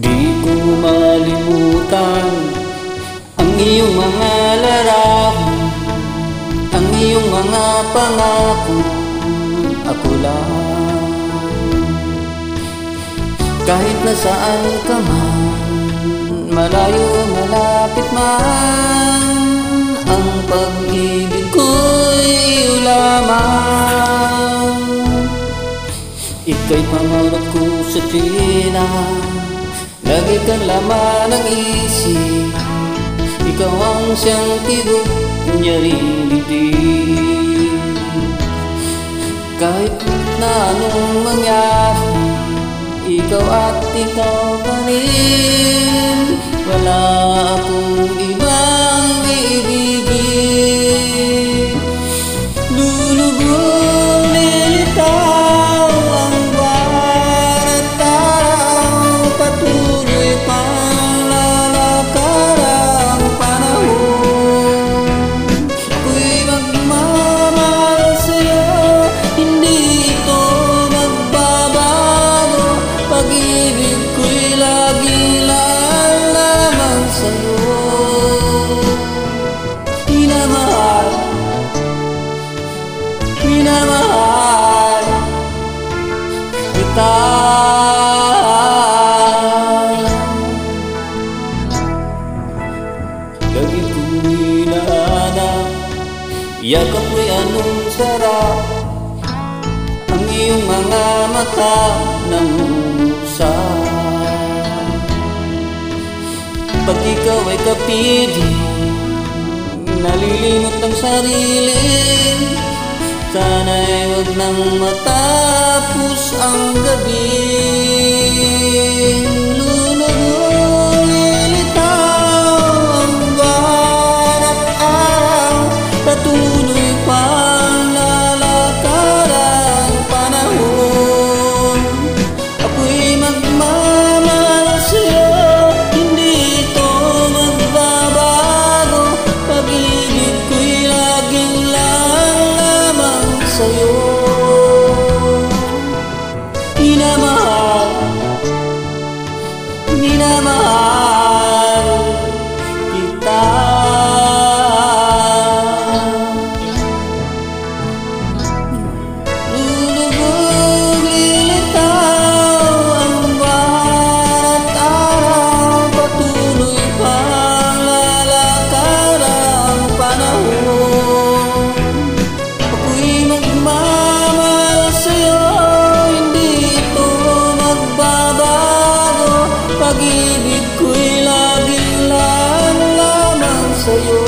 Di ko malimutan ang iyong mga larawan, ang iyong mga pangako. Ako lang, kahit nasaan ka man, malayo malapit man, ang pag-ibig ko'y iyo lamang. Ika'y pangarap ko sa tuwina, lagi kang laman ng isip. Ikaw ang siyang tibok niya rin. Kahit na anong mangyari, ikaw at ikaw pa rin. Wala akong ibang iibigin. Lulubog lilitaw ang bawat araw, patuloy pang lalakad ang panahon. Ako'y magmamahal sa'yo, hindi ito magbabago. Pag-ibig ko'y laging lamang sa'yo. Minamahal, minamahal kita. Lagi kong hinahanap, yakap mo'y anong sarap, ang iyong mga mata nangungusap. Pag ikaw ay kapiling, nalilimot ang sarili. Sana'y huwag nang matapos ang gabi. Lulubog lilitaw ang bawat araw, patuloy pang lalakad ang panahon. Ako'y magmamahal sa'yo, hindi ito magbabago. Pag-ibig ko'y laging lamang sa'yo. Minamahal, minamahal kita. Lulubog lilitaw ang bawat araw, patuloy pang lalakad ang panahon. Ako'y magmamahal sa'yo, hindi ito magbabago. Pag-ibig ko'y laging lamang sa'yo.